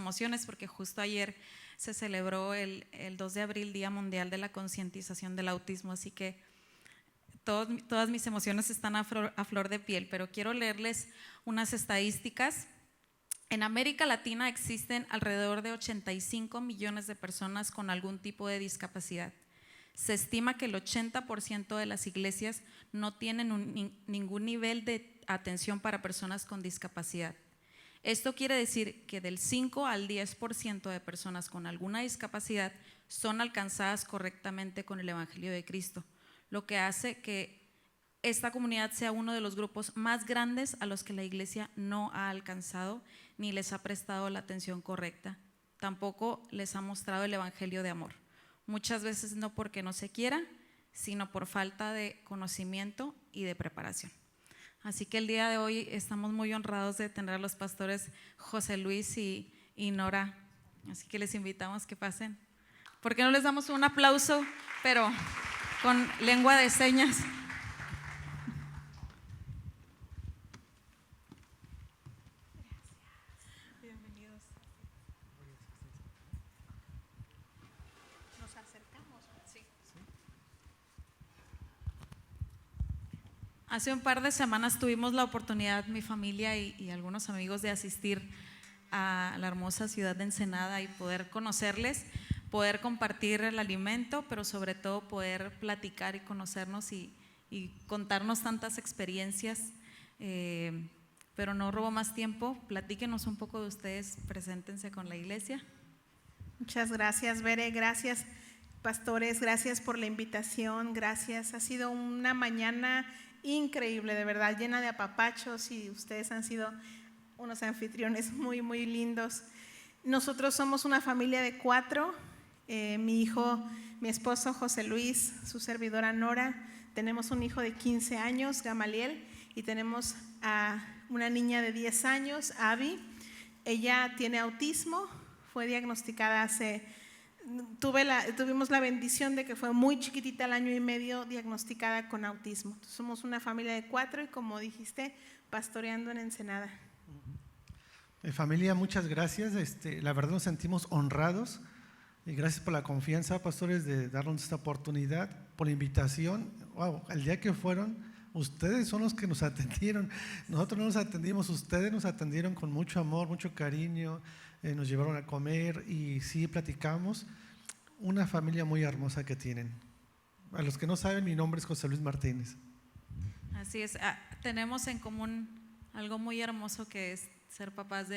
emociones porque justo ayer se celebró el 2 de abril, Día Mundial de la Concientización del Autismo, así que todas mis emociones están a flor de piel, pero quiero leerles unas estadísticas. En América Latina existen alrededor de 85 millones de personas con algún tipo de discapacidad. Se estima que el 80% de las iglesias no tienen ningún nivel de atención para personas con discapacidad. Esto quiere decir que del 5 al 10% de personas con alguna discapacidad son alcanzadas correctamente con el Evangelio de Cristo, lo que hace que esta comunidad sea uno de los grupos más grandes a los que la iglesia no ha alcanzado ni les ha prestado la atención correcta. Tampoco les ha mostrado el evangelio de amor. Muchas veces no porque no se quiera, sino por falta de conocimiento y de preparación. Así que el día de hoy estamos muy honrados de tener a los pastores José Luis y Nora. Así que les invitamos que pasen. ¿Por qué no les damos un aplauso, pero con lengua de señas? Hace un par de semanas tuvimos la oportunidad, mi familia y algunos amigos, de asistir a la hermosa ciudad de Ensenada y poder conocerles, poder compartir el alimento, pero sobre todo poder platicar y conocernos y contarnos tantas experiencias. Pero no robo más tiempo, platíquenos un poco de ustedes, preséntense con la iglesia. Muchas gracias, Bere, gracias pastores, gracias por la invitación, gracias. Ha sido una mañana increíble, de verdad, llena de apapachos y ustedes han sido unos anfitriones muy, muy lindos. Nosotros somos una familia de 4, mi hijo, mi esposo José Luis, su servidora Nora, tenemos un hijo de 15 años, Gamaliel, y tenemos a una niña de 10 años, Abby. Ella tiene autismo, fue diagnosticada tuvimos la bendición de que fue muy chiquitita, al año y medio, diagnosticada con autismo. Entonces, somos una familia de 4 y, como dijiste, pastoreando en Ensenada. Familia, muchas gracias. La verdad nos sentimos honrados y gracias por la confianza, pastores, de darnos esta oportunidad, por la invitación. Wow, el día que fueron, ustedes son los que nos atendieron. Nosotros no nos atendimos, ustedes nos atendieron con mucho amor, mucho cariño. Nos llevaron a comer y sí platicamos. Una familia muy hermosa que tienen. A los que no saben, mi nombre es José Luis Martínez. Así es, tenemos en común algo muy hermoso, que es ser papás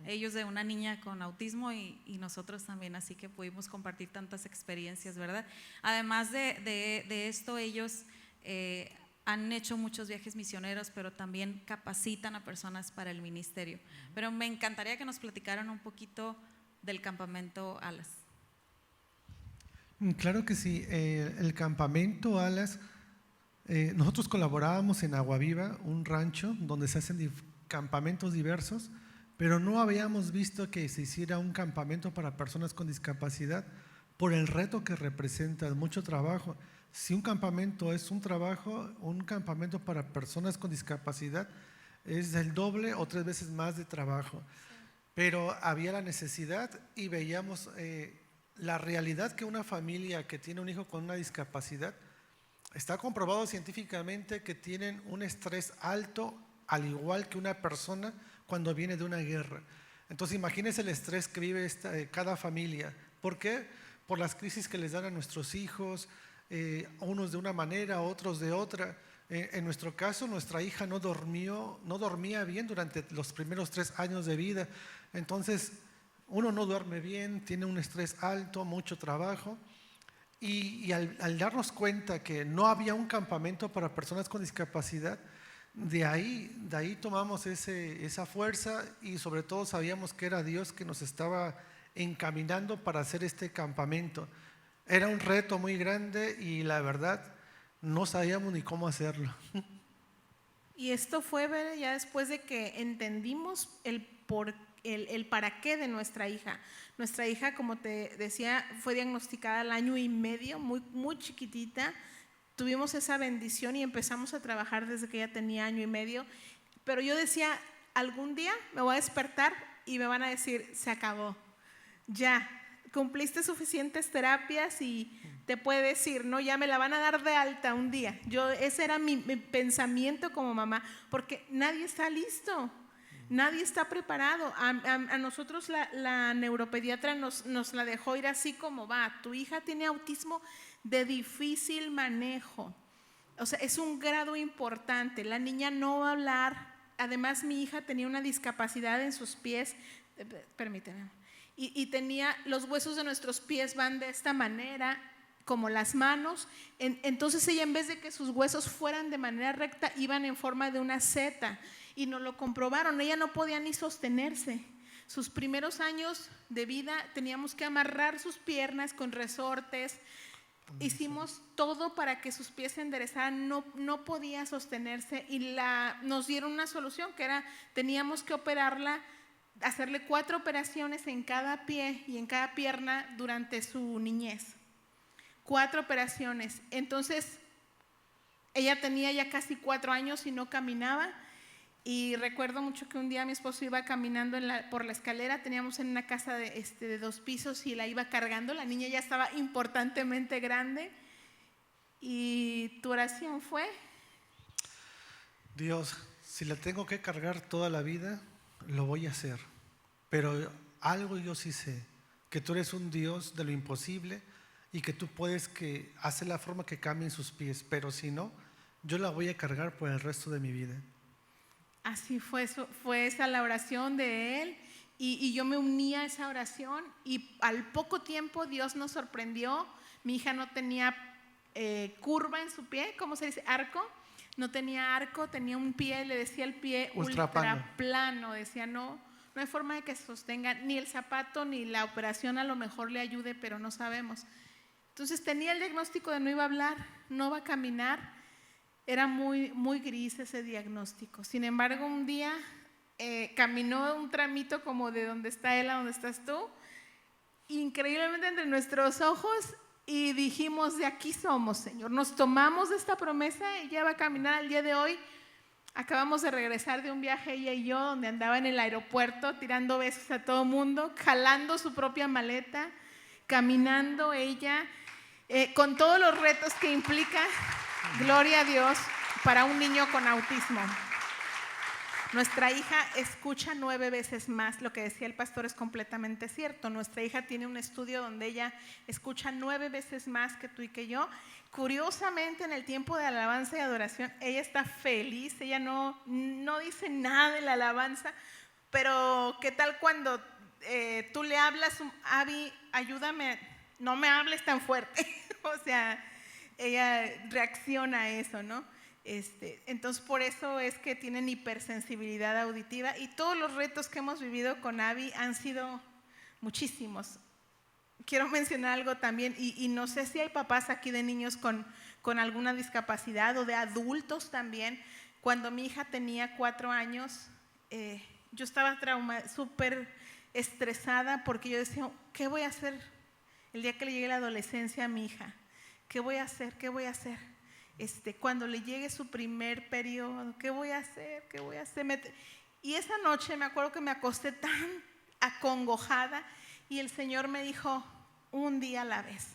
ellos de una niña con autismo y nosotros también, así que pudimos compartir tantas experiencias, ¿verdad? Además de esto, ellos han hecho muchos viajes misioneros, pero también capacitan a personas para el ministerio. Pero me encantaría que nos platicaran un poquito del campamento Alas. Claro que sí. El campamento Alas, nosotros colaborábamos en Agua Viva, un rancho donde se hacen campamentos diversos, pero no habíamos visto que se hiciera un campamento para personas con discapacidad por el reto que representa, mucho trabajo. Si un campamento es un trabajo, un campamento para personas con discapacidad es el doble o 3 veces más de trabajo. Pero había la necesidad y veíamos la realidad que una familia que tiene un hijo con una discapacidad, está comprobado científicamente que tienen un estrés alto, al igual que una persona cuando viene de una guerra. Entonces imagínense el estrés que vive cada familia. ¿Por qué? Por las crisis que les dan a nuestros hijos, unos de una manera, otros de otra. En nuestro caso, nuestra hija no dormía bien durante los primeros 3 años de vida. Entonces, uno no duerme bien, tiene un estrés alto, mucho trabajo. Y al darnos cuenta que no había un campamento para personas con discapacidad, de ahí tomamos esa fuerza y sobre todo sabíamos que era Dios que nos estaba encaminando para hacer este campamento. Era un reto muy grande y la verdad no sabíamos ni cómo hacerlo. Y esto fue, Bere, ya después de que entendimos el para qué de nuestra hija. Nuestra hija, como te decía, fue diagnosticada al año y medio, muy, muy chiquitita. Tuvimos esa bendición y empezamos a trabajar desde que ella tenía año y medio. Pero yo decía, algún día me voy a despertar y me van a decir, se acabó, ya, cumpliste suficientes terapias y te puedes ir, ¿no? Ya me la van a dar de alta un día. Ese era mi pensamiento como mamá, porque nadie está listo. Nadie está preparado. A nosotros la neuropediatra nos la dejó ir así como va. Tu hija tiene autismo de difícil manejo. O sea, es un grado importante. La niña no va a hablar. Además, mi hija tenía una discapacidad en sus pies. Permíteme. Y tenía, los huesos de nuestros pies van de esta manera, como las manos. Entonces ella, en vez de que sus huesos fueran de manera recta, iban en forma de una Z. Y nos lo comprobaron, ella no podía ni sostenerse. Sus primeros años de vida teníamos que amarrar sus piernas con resortes. Hicimos todo para que sus pies se enderezaran, no podía sostenerse y nos dieron una solución que era, teníamos que operarla, hacerle 4 operaciones en cada pie y en cada pierna durante su niñez. 4 operaciones. Entonces, ella tenía ya casi 4 años y no caminaba. Y recuerdo mucho que un día mi esposo iba caminando por la escalera, teníamos en una casa de 2 pisos y la iba cargando, la niña ya estaba importantemente grande. ¿Y tu oración fue? Dios, si la tengo que cargar toda la vida, lo voy a hacer. Pero algo yo sí sé, que tú eres un Dios de lo imposible y que tú puedes hacer la forma que cambien sus pies, pero si no, yo la voy a cargar por el resto de mi vida. Así fue esa la oración de él y yo me uní a esa oración y al poco tiempo Dios nos sorprendió. Mi hija no tenía curva en su pie, ¿cómo se dice? Arco. No tenía arco, tenía un pie, le decía el pie ultra plano. Decía no hay forma de que se sostenga, ni el zapato ni la operación a lo mejor le ayude, pero no sabemos. Entonces tenía el diagnóstico de no iba a hablar, no va a caminar. Era muy, muy gris ese diagnóstico. Sin embargo, un día caminó un tramito como de donde está él a donde estás tú, increíblemente entre nuestros ojos, y dijimos, de aquí somos, Señor. Nos tomamos de esta promesa y ella va a caminar al día de hoy. Acabamos de regresar de un viaje, ella y yo, donde andaba en el aeropuerto tirando besos a todo mundo, jalando su propia maleta, caminando ella, con todos los retos que implica. Gloria a Dios para un niño con autismo. Nuestra hija escucha 9 veces más. Lo que decía el pastor es completamente cierto. Nuestra hija tiene un estudio donde ella escucha 9 veces más que tú y que yo. Curiosamente, en el tiempo de alabanza y adoración, ella está feliz. Ella no dice nada de la alabanza. Pero ¿qué tal cuando tú le hablas, Abby, ayúdame, no me hables tan fuerte? O sea, ella reacciona a eso, ¿no? Entonces por eso es que tienen hipersensibilidad auditiva y todos los retos que hemos vivido con Abby han sido muchísimos. Quiero mencionar algo también y no sé si hay papás aquí de niños con alguna discapacidad o de adultos también. Cuando mi hija tenía 4 años, yo estaba súper estresada porque yo decía, ¿qué voy a hacer el día que le llegue la adolescencia a mi hija? ¿Qué voy a hacer? ¿Qué voy a hacer? Cuando le llegue su primer periodo, ¿qué voy a hacer? ¿Qué voy a hacer? Y esa noche me acuerdo que me acosté tan acongojada y el Señor me dijo, un día a la vez.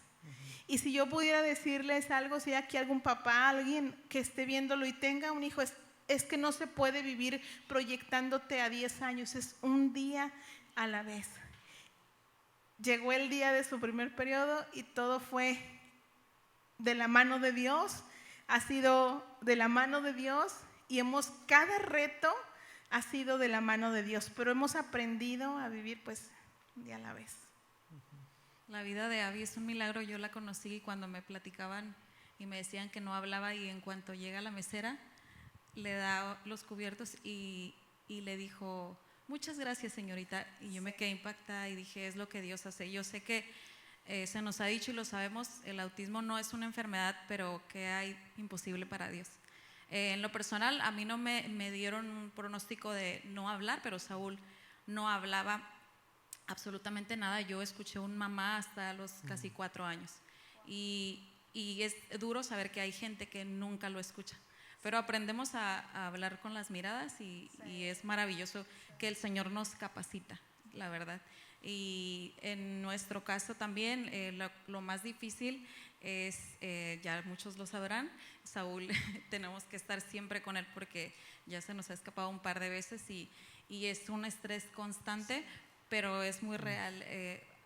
Y si yo pudiera decirles algo, si hay aquí algún papá, alguien que esté viéndolo y tenga un hijo, es que no se puede vivir proyectándote a 10 años, es un día a la vez. Llegó el día de su primer periodo y todo fue de la mano de Dios, ha sido de la mano de Dios y cada reto ha sido de la mano de Dios, pero hemos aprendido a vivir pues un día a la vez. La vida de Abby es un milagro. Yo la conocí cuando me platicaban y me decían que no hablaba y en cuanto llega a la mesera le da los cubiertos y le dijo, muchas gracias señorita, y yo me quedé impactada y dije, es lo que Dios hace. Yo sé que se nos ha dicho y lo sabemos, el autismo no es una enfermedad, pero ¿qué hay imposible para Dios? En lo personal, a mí no me dieron un pronóstico de no hablar, pero Saúl no hablaba absolutamente nada. Yo escuché un mamá hasta los casi 4 años y es duro saber que hay gente que nunca lo escucha, pero aprendemos a hablar con las miradas y es maravilloso que el Señor nos capacita, la verdad. Y en nuestro caso también lo más difícil es, ya muchos lo sabrán, Saúl, tenemos que estar siempre con él porque ya se nos ha escapado un par de veces y es un estrés constante, pero es muy real.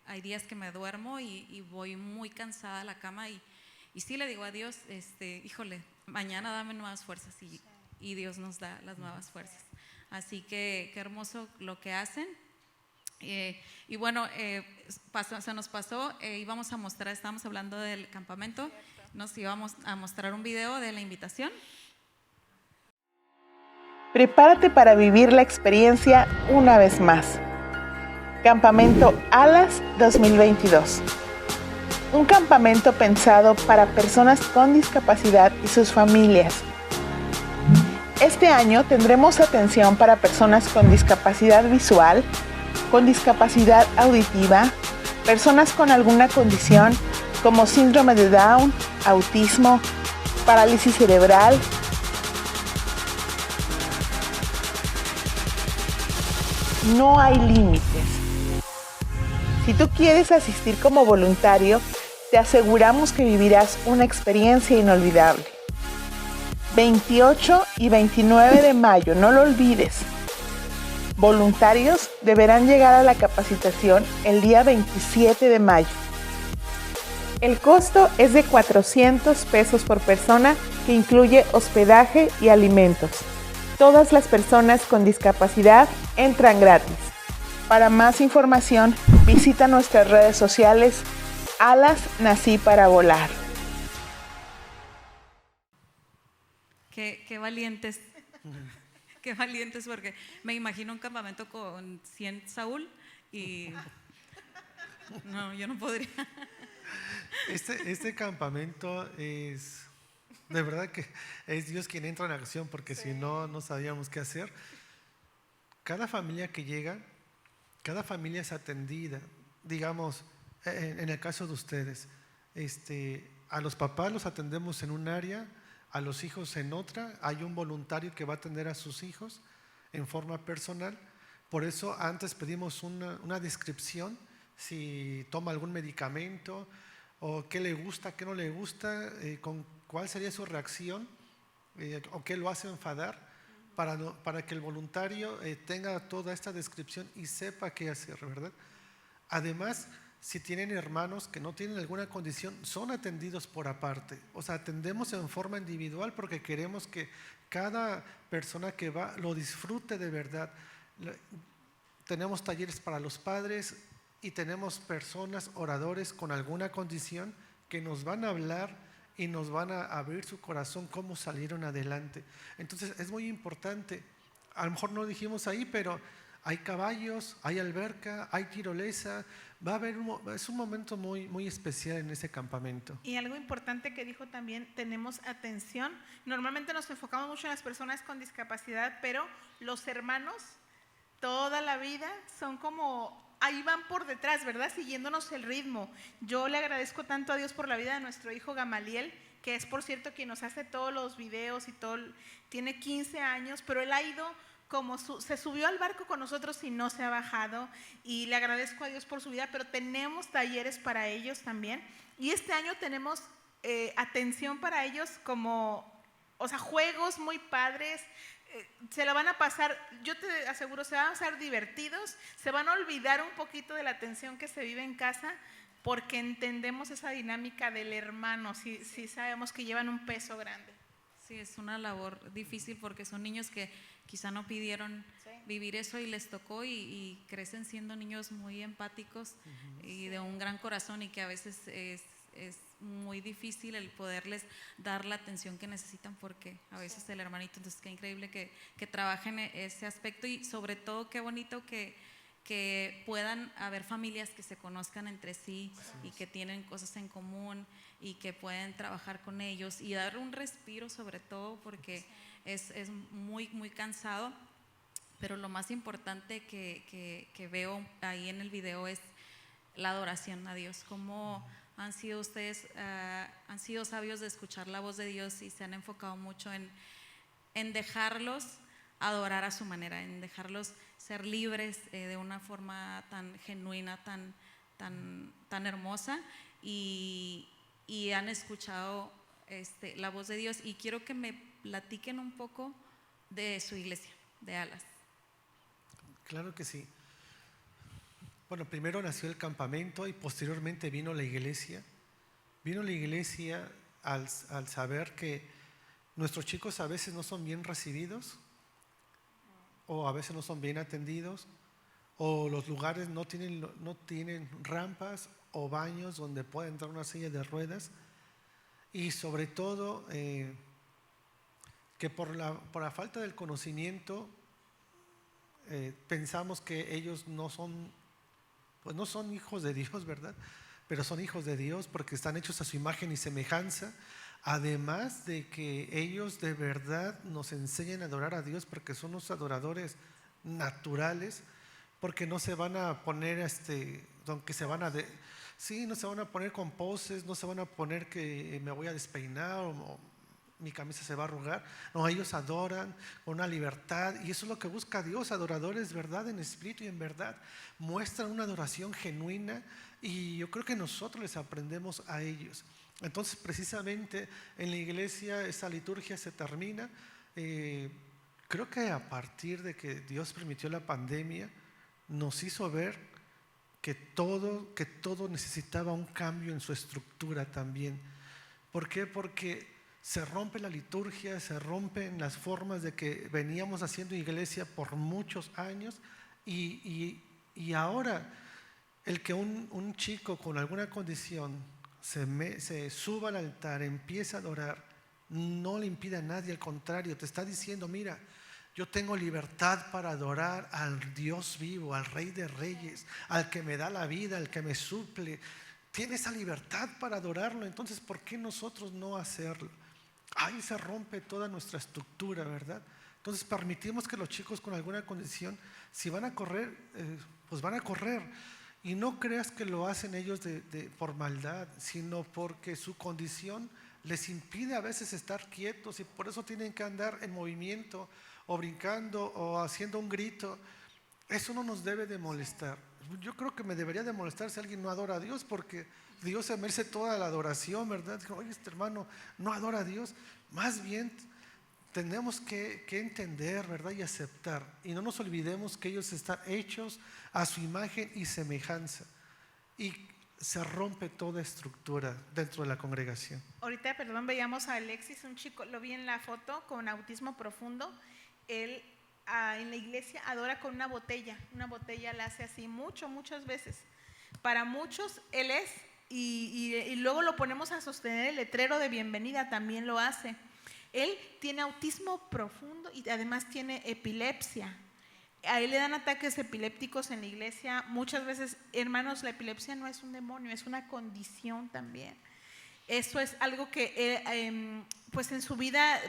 Hay días que me duermo y voy muy cansada a la cama y sí le digo a Dios, híjole, mañana dame nuevas fuerzas y Dios nos da las nuevas fuerzas. Así que qué hermoso lo que hacen. Y bueno, se nos pasó, íbamos a mostrar, estábamos hablando del campamento, nos íbamos a mostrar un video de la invitación. Prepárate para vivir la experiencia una vez más. Campamento Alas 2022. Un campamento pensado para personas con discapacidad y sus familias. Este año tendremos atención para personas con discapacidad visual, con discapacidad auditiva, personas con alguna condición como síndrome de Down, autismo, parálisis cerebral. No hay límites. Si tú quieres asistir como voluntario, te aseguramos que vivirás una experiencia inolvidable. 28 y 29 de mayo, no lo olvides. Voluntarios deberán llegar a la capacitación el día 27 de mayo. El costo es de $400 por persona, que incluye hospedaje y alimentos. Todas las personas con discapacidad entran gratis. Para más información, visita nuestras redes sociales Alas Nací para Volar. Qué valientes. Qué valientes, porque me imagino un campamento con 100 Saúl y no, yo no podría. Este campamento es, de verdad que es Dios quien entra en acción, porque si no, no sabíamos qué hacer. Cada familia que llega, cada familia es atendida. Digamos, en el caso de ustedes, a los papás los atendemos en un área, a los hijos en otra. Hay un voluntario que va a atender a sus hijos en forma personal. Por eso antes pedimos una descripción, si toma algún medicamento o qué le gusta, qué no le gusta, cuál sería su reacción o qué lo hace enfadar, para que el voluntario tenga toda esta descripción y sepa qué hacer, ¿verdad? Además, si tienen hermanos que no tienen alguna condición, son atendidos por aparte. O sea, atendemos en forma individual porque queremos que cada persona que va lo disfrute de verdad. Tenemos talleres para los padres y tenemos personas, oradores con alguna condición que nos van a hablar y nos van a abrir su corazón cómo salieron adelante. Entonces es muy importante. A lo mejor no dijimos ahí, pero hay caballos, hay alberca, hay tirolesa. Va a haber es un momento muy, muy especial en ese campamento. Y algo importante que dijo también, tenemos atención. Normalmente nos enfocamos mucho en las personas con discapacidad, pero los hermanos toda la vida son como, ahí van por detrás, ¿verdad? Siguiéndonos el ritmo. Yo le agradezco tanto a Dios por la vida de nuestro hijo Gamaliel, que es, por cierto, quien nos hace todos los videos y todo. Tiene 15 años, pero él ha ido como se subió al barco con nosotros y no se ha bajado, y le agradezco a Dios por su vida. Pero tenemos talleres para ellos también, y este año tenemos atención para ellos, como, o sea, juegos muy padres. Se la van a pasar, yo te aseguro, se van a pasar divertidos, se van a olvidar un poquito de la tensión que se vive en casa, porque entendemos esa dinámica del hermano, sí sabemos que llevan un peso grande. Sí, es una labor difícil porque son niños que quizá no pidieron vivir eso y les tocó, y crecen siendo niños muy empáticos y de un gran corazón, y que a veces es muy difícil el poderles dar la atención que necesitan, porque a veces el hermanito. Entonces qué increíble que trabajen ese aspecto, y sobre todo qué bonito que puedan haber familias que se conozcan entre sí y que tienen cosas en común y que pueden trabajar con ellos y dar un respiro, sobre todo porque es muy, muy cansado. Pero lo más importante que veo ahí en el video es la adoración a Dios, cómo han sido ustedes, han sido sabios de escuchar la voz de Dios y se han enfocado mucho en dejarlos adorar a su manera, en dejarlos ser libres de una forma tan genuina, tan hermosa, y han escuchado la voz de Dios. Y quiero que me platiquen un poco de su iglesia, de Alas. Claro que sí. Bueno, primero nació el campamento y posteriormente vino la iglesia. Vino la iglesia al saber que nuestros chicos a veces no son bien recibidos, o a veces no son bien atendidos, o los lugares no tienen rampas o baños donde pueda entrar una silla de ruedas, y sobre todo que por la falta del conocimiento pensamos que ellos no son hijos de Dios, ¿verdad? Pero son hijos de Dios porque están hechos a su imagen y semejanza. Además de que ellos de verdad nos enseñan a adorar a Dios, porque son unos adoradores naturales, porque no se van a poner no se van a poner con poses, no se van a poner que me voy a despeinar o mi camisa se va a arrugar. No, ellos adoran con una libertad, y eso es lo que busca Dios, adoradores, ¿verdad? En espíritu y en verdad. Muestran una adoración genuina, y yo creo que nosotros les aprendemos a ellos. Entonces, precisamente en la iglesia esa liturgia se termina. Creo que a partir de que Dios permitió la pandemia, nos hizo ver que todo necesitaba un cambio en su estructura también. ¿Por qué? Porque se rompe la liturgia, se rompen las formas de que veníamos haciendo iglesia por muchos años, y ahora el que un chico con alguna condición se suba al altar, empieza a adorar, no le impide a nadie, al contrario, te está diciendo: mira, yo tengo libertad para adorar al Dios vivo, al Rey de Reyes, al que me da la vida, al que me suple. Tiene esa libertad para adorarlo. Entonces, ¿por qué nosotros no hacerlo? Ahí se rompe toda nuestra estructura, ¿verdad? Entonces permitimos que los chicos con alguna condición, si van a correr, pues van a correr. Y no creas que lo hacen ellos por maldad, sino porque su condición les impide a veces estar quietos, y por eso tienen que andar en movimiento, o brincando, o haciendo un grito. Eso no nos debe de molestar. Yo creo que me debería de molestar si alguien no adora a Dios, porque Dios se merece toda la adoración, ¿verdad? Oye, este hermano no adora a Dios. Más bien tenemos que entender, ¿verdad? Y aceptar. Y no nos olvidemos que ellos están hechos a su imagen y semejanza. Y se rompe toda estructura dentro de la congregación. Ahorita, perdón, veíamos a Alexis, un chico, lo vi en la foto, con autismo profundo. Él en la iglesia adora con una botella la hace así muchas veces. Para muchos él es, y luego lo ponemos a sostener el letrero de bienvenida, también lo hace. Él tiene autismo profundo y además tiene epilepsia. A él le dan ataques epilépticos en la iglesia muchas veces. Hermanos, la epilepsia no es un demonio, es una condición también. Eso es algo que pues en su vida,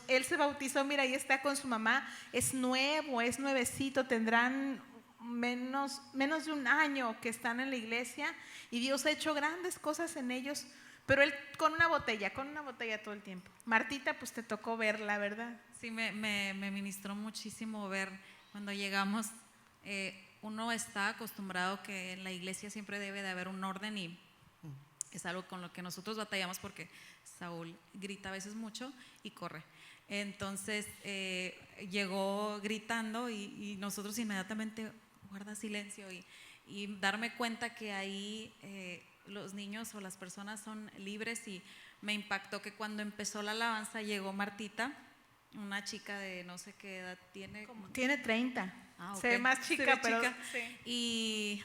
él se bautizó, mira, ahí está con su mamá, es nuevecito, tendrán menos de un año que están en la iglesia, y Dios ha hecho grandes cosas en ellos, pero él con una botella todo el tiempo. Martita, pues te tocó verla, ¿verdad? Sí, me ministró muchísimo ver cuando llegamos. Uno está acostumbrado que en la iglesia siempre debe de haber un orden, y es algo con lo que nosotros batallamos porque Saúl grita a veces mucho y corre. Entonces llegó gritando y nosotros inmediatamente guarda silencio, y darme cuenta que ahí los niños o las personas son libres. Y me impactó que cuando empezó la alabanza llegó Martita, una chica de no sé qué edad tiene. Tiene 30. Ah, okay. Se ve más chica, ve pero chica. Sí. Y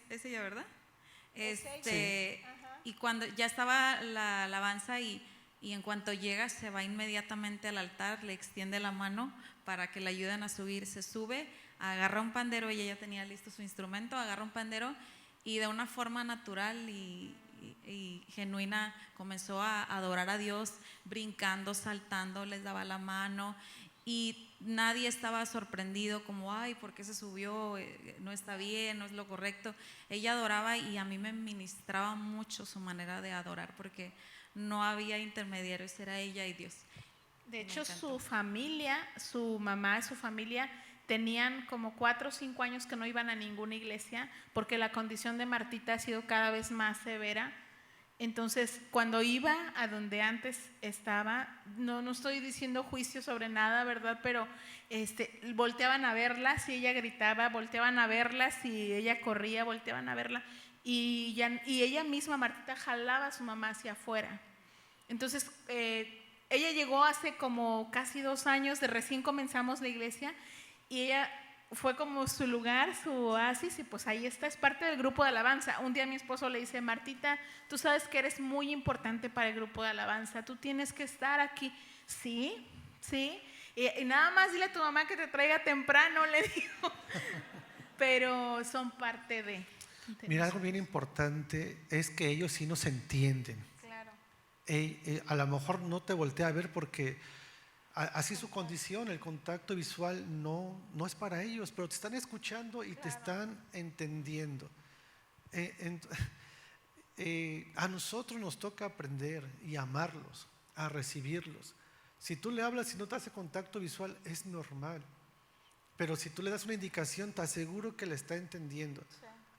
es ella, ¿verdad? Sí. Y cuando ya estaba la alabanza, y en cuanto llega se va inmediatamente al altar, le extiende la mano para que le ayuden a subir. Se sube, agarra un pandero, y ella tenía listo su instrumento, agarra un pandero, y de una forma natural y genuina comenzó a adorar a Dios, brincando, saltando, les daba la mano, y nadie estaba sorprendido como, ay, ¿por qué se subió? No está bien, no es lo correcto. Ella adoraba, y a mí me ministraba mucho su manera de adorar, porque no había intermediarios, era ella y Dios. De Me hecho, encantó. su familia, su mamá y su familia tenían como 4 o 5 años que no iban a ninguna iglesia porque la condición de Martita ha sido cada vez más severa. Entonces, cuando iba a donde antes estaba, no estoy diciendo juicio sobre nada, ¿verdad? Pero volteaban a verla, si ella gritaba, volteaban a verla, si ella corría, volteaban a verla. Y ella misma, Martita, jalaba a su mamá hacia afuera. Entonces, ella llegó hace como casi 2 años, de recién comenzamos la iglesia, y ella fue como su lugar, su oasis, y pues ahí está, es parte del grupo de alabanza. Un día mi esposo le dice: Martita, tú sabes que eres muy importante para el grupo de alabanza, tú tienes que estar aquí. Sí, sí, y nada más dile a tu mamá que te traiga temprano, le digo, pero son parte de Mira, algo nosotros. bien importante es que ellos sí nos entienden. Claro. A lo mejor no te voltea a ver porque así su condición, el contacto visual no es para ellos, pero te están escuchando y te están entendiendo. Eh, ent- a nosotros nos toca aprender y amarlos, a recibirlos. Si tú le hablas y no te hace contacto visual, es normal. Pero si tú le das una indicación, te aseguro que le está entendiendo.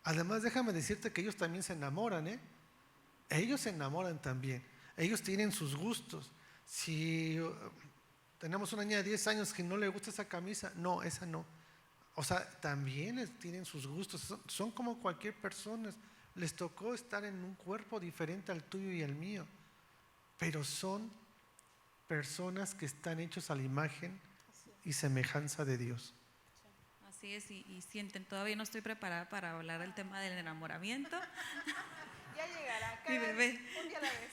Además, déjame decirte que ellos también se enamoran, ¿eh? Ellos se enamoran también. Ellos tienen sus gustos. Si tenemos una niña de 10 años que no le gusta esa camisa, no, esa no. O sea, también tienen sus gustos. Son como cualquier persona. Les tocó estar en un cuerpo diferente al tuyo y al mío. Pero son personas que están hechos a la imagen y semejanza de Dios. Así es, y sienten, todavía no estoy preparada para hablar del tema del enamoramiento. Ya llegará, Mi bebé. un día a la vez.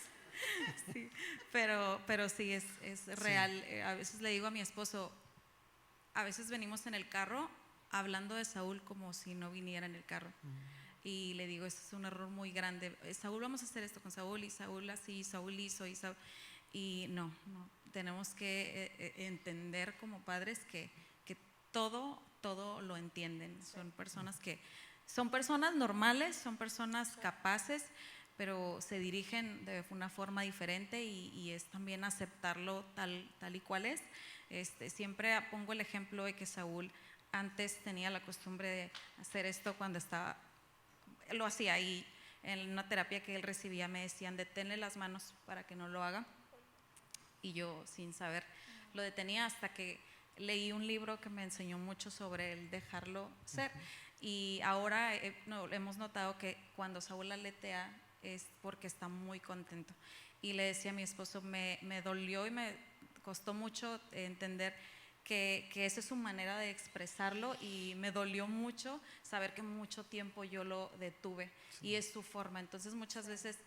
Sí, pero sí, es real. A veces le digo a mi esposo, a veces venimos en el carro hablando de Saúl como si no viniera en el carro. Y le digo, eso es un error muy grande. Saúl, vamos a hacer esto con Saúl, y Saúl así, Saúl hizo, y no, tenemos que entender como padres que todo lo entienden. Son personas normales, son personas capaces, pero se dirigen de una forma diferente, y es también aceptarlo tal y cual es. Siempre pongo el ejemplo de que Saúl antes tenía la costumbre de hacer esto cuando lo hacía, y en una terapia que él recibía me decían: deténle las manos para que no lo haga, y yo sin saber lo detenía hasta que leí un libro que me enseñó mucho sobre el dejarlo ser. Y ahora hemos notado que cuando Saúl aletea es porque está muy contento. Y le decía a mi esposo, me dolió y me costó mucho entender que esa es su manera de expresarlo, y me dolió mucho saber que mucho tiempo yo lo detuve, y es su forma. Entonces muchas veces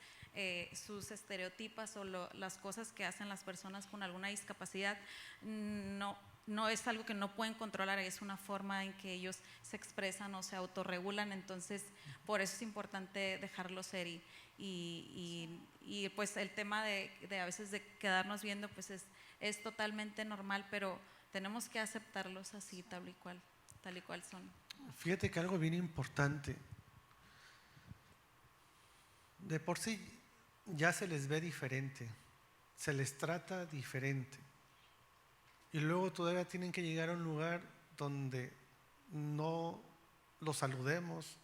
sus estereotipas o las cosas que hacen las personas con alguna discapacidad no es algo que no pueden controlar, es una forma en que ellos se expresan o se autorregulan. Entonces por eso es importante dejarlo ser, y pues el tema de a veces de quedarnos viendo, pues es totalmente normal, pero tenemos que aceptarlos así, tal y cual son. Fíjate que algo bien importante, de por sí ya se les ve diferente, se les trata diferente, y luego todavía tienen que llegar a un lugar donde no los saludemos,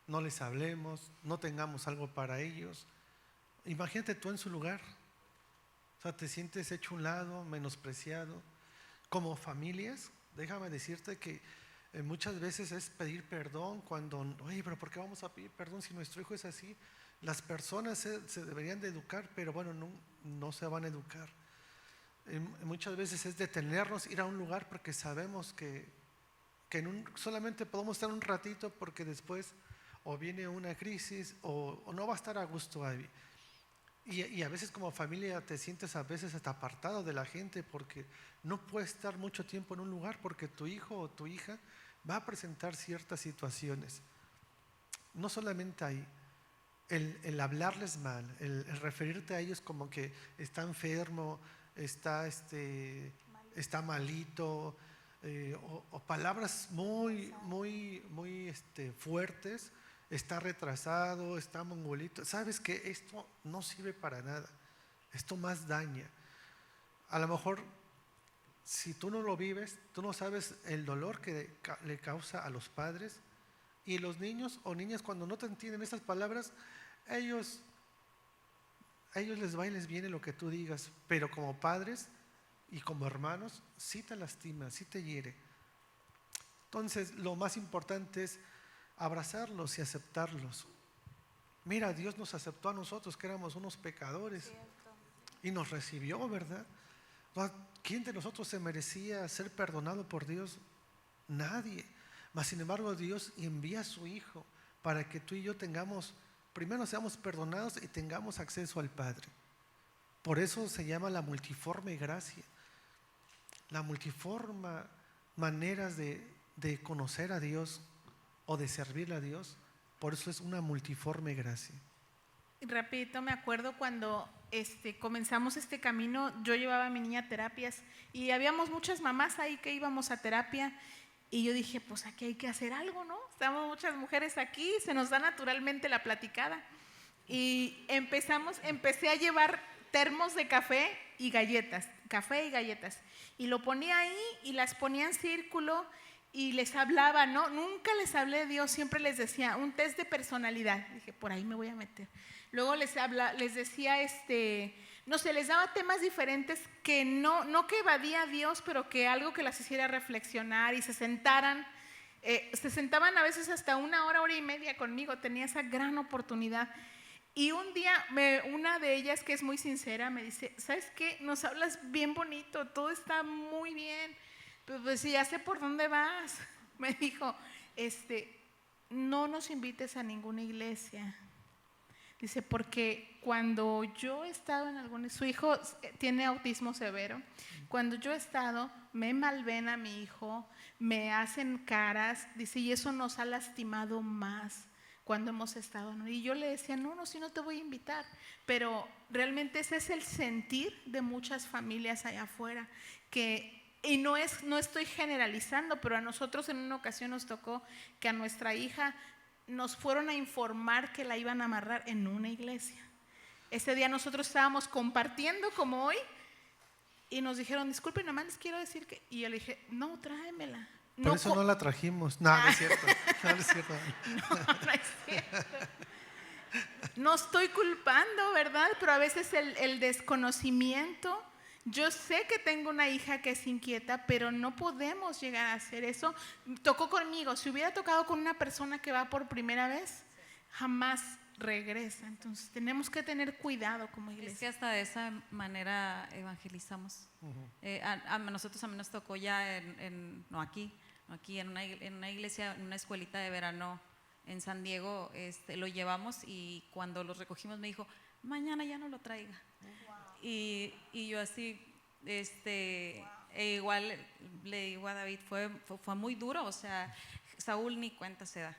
no les hablemos, no tengamos algo para ellos. Imagínate tú en su lugar. O sea, te sientes hecho un lado, menospreciado. Como familias, déjame decirte que muchas veces es pedir perdón cuando, oye, pero ¿por qué vamos a pedir perdón si nuestro hijo es así? Las personas se deberían de educar, pero bueno, no se van a educar. Muchas veces es detenernos, ir a un lugar porque sabemos que solamente podemos estar un ratito, porque después o viene una crisis o no va a estar a gusto ahí. Y a veces como familia te sientes a veces hasta apartado de la gente, porque no puedes estar mucho tiempo en un lugar porque tu hijo o tu hija va a presentar ciertas situaciones. No solamente ahí, el hablarles mal, el referirte a ellos como que está enfermo, está malito, o palabras muy fuertes. Está retrasado, está mongolito. Sabes que esto no sirve para nada, esto más daña. a lo mejor si tú no lo vives, tú no sabes el dolor que le causa a los padres. Y los niños o niñas, cuando no te entienden esas palabras, a ellos les va y les viene lo que tú digas, pero como padres y como hermanos, sí te lastima, sí te hiere. Entonces, lo más importante es abrazarlos y aceptarlos. Mira, Dios nos aceptó a nosotros, que éramos unos pecadores, y nos recibió, ¿verdad? ¿Quién de nosotros se merecía ser perdonado por Dios? Nadie. Mas sin embargo, Dios envía a su Hijo para que tú y yo primero seamos perdonados y tengamos acceso al Padre. Por eso se llama la multiforme gracia. La multiforme maneras de conocer a Dios o de servir a Dios. Por eso es una multiforme gracia. Rapidito, me acuerdo cuando comenzamos este camino, yo llevaba a mi niña a terapias y habíamos muchas mamás ahí que íbamos a terapia y yo dije, pues aquí hay que hacer algo, ¿no? Estamos muchas mujeres aquí, se nos da naturalmente la platicada y empecé a llevar termos de café y galletas y lo ponía ahí y las ponía en círculo y les hablaba, ¿no? Nunca les hablé de Dios, siempre les decía un test de personalidad, dije, por ahí me voy a meter. Luego les decía, no sé, les daba temas diferentes que no que evadía a Dios, pero que algo que las hiciera reflexionar y se sentaban a veces hasta una hora y media conmigo, tenía esa gran oportunidad. Y un día una de ellas, que es muy sincera, me dice, ¿sabes qué? Nos hablas bien bonito, todo está muy bien, pues ya sé por dónde vas. Me dijo, no nos invites a ninguna iglesia. Dice, porque cuando yo he estado en su hijo tiene autismo severo, cuando yo he estado, me malven a mi hijo, me hacen caras, dice, y eso nos ha lastimado más cuando hemos estado, ¿no? Y yo le decía, no, si no te voy a invitar, pero realmente ese es el sentir de muchas familias allá afuera, y no estoy generalizando, pero a nosotros en una ocasión nos tocó que a nuestra hija nos fueron a informar que la iban a amarrar en una iglesia. Ese día nosotros estábamos compartiendo como hoy y nos dijeron, disculpen, nada más les quiero decir que… Y yo le dije, no, tráemela. Por eso no la trajimos. No, no es cierto. No es cierto. No es cierto. No estoy culpando, ¿verdad? Pero a veces el desconocimiento… Yo sé que tengo una hija que es inquieta, pero no podemos llegar a hacer eso. Tocó conmigo. Si hubiera tocado con una persona que va por primera vez, jamás regresa. Entonces tenemos que tener cuidado como iglesia. Es que hasta de esa manera evangelizamos. A nosotros a mí nos tocó ya no aquí en una iglesia, en una escuelita de verano en San Diego, lo llevamos y cuando lo recogimos me dijo, mañana ya no lo traiga. Y yo así, igual le digo a David, fue muy duro, o sea, Saúl ni cuenta se da,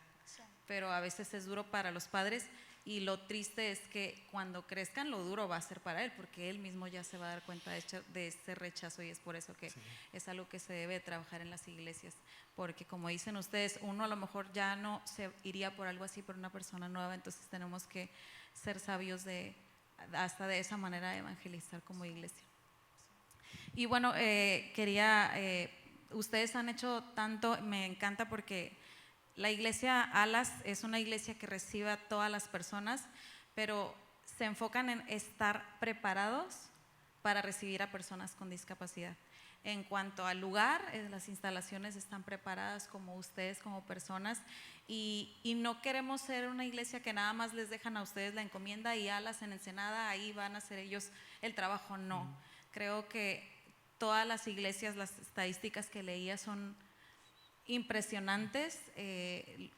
pero a veces es duro para los padres y lo triste es que cuando crezcan lo duro va a ser para él, porque él mismo ya se va a dar cuenta de este rechazo y es por eso que es algo que se debe trabajar en las iglesias, porque como dicen ustedes, uno a lo mejor ya no se iría por algo así por una persona nueva, entonces tenemos que ser sabios hasta de esa manera de evangelizar como iglesia. Y bueno, ustedes han hecho tanto, me encanta porque la iglesia Alas es una iglesia que recibe a todas las personas, pero se enfocan en estar preparados para recibir a personas con discapacidad. En cuanto al lugar, las instalaciones están preparadas como ustedes, como personas, y no queremos ser una iglesia que nada más les dejan a ustedes la encomienda y Alas en Ensenada, ahí van a hacer ellos el trabajo. No, creo que todas las iglesias, las estadísticas que leía son impresionantes,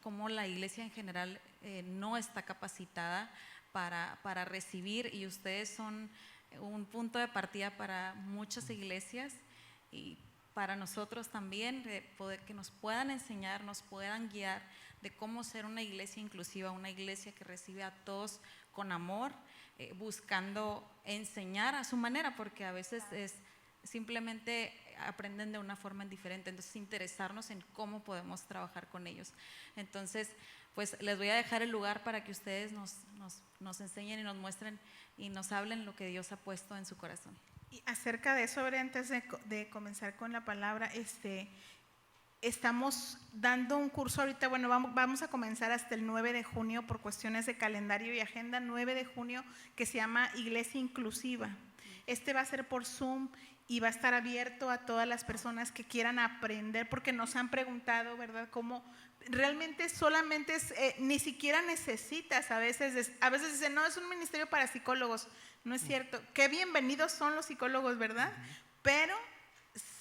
como la iglesia en general no está capacitada para recibir, y ustedes son un punto de partida para muchas iglesias y para nosotros también, de poder que nos puedan enseñar, nos puedan guiar de cómo ser una iglesia inclusiva, una iglesia que recibe a todos con amor, buscando enseñar a su manera, porque a veces simplemente aprenden de una forma diferente, entonces interesarnos en cómo podemos trabajar con ellos. Entonces, pues les voy a dejar el lugar para que ustedes nos enseñen y nos muestren y nos hablen lo que Dios ha puesto en su corazón. Y acerca de eso, Bere, antes de comenzar con la palabra, estamos dando un curso ahorita, bueno, vamos a comenzar hasta el 9 de junio por cuestiones de calendario y agenda, 9 de junio, que se llama Iglesia Inclusiva. Va a ser por Zoom y va a estar abierto a todas las personas que quieran aprender, porque nos han preguntado, ¿verdad?, cómo realmente solamente ni siquiera necesitas, a veces dicen, no, es un ministerio para psicólogos. No es cierto, qué bienvenidos son los psicólogos, ¿verdad? Pero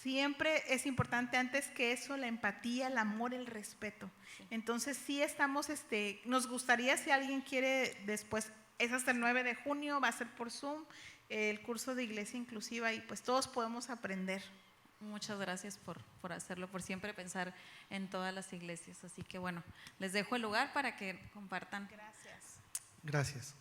siempre es importante antes que eso la empatía, el amor, el respeto. Entonces sí estamos, nos gustaría, si alguien quiere después, es hasta el 9 de junio, va a ser por Zoom, el curso de Iglesia Inclusiva, y pues todos podemos aprender. Muchas gracias por hacerlo, por siempre pensar en todas las iglesias. Así que bueno, les dejo el lugar para que compartan. Gracias. Gracias.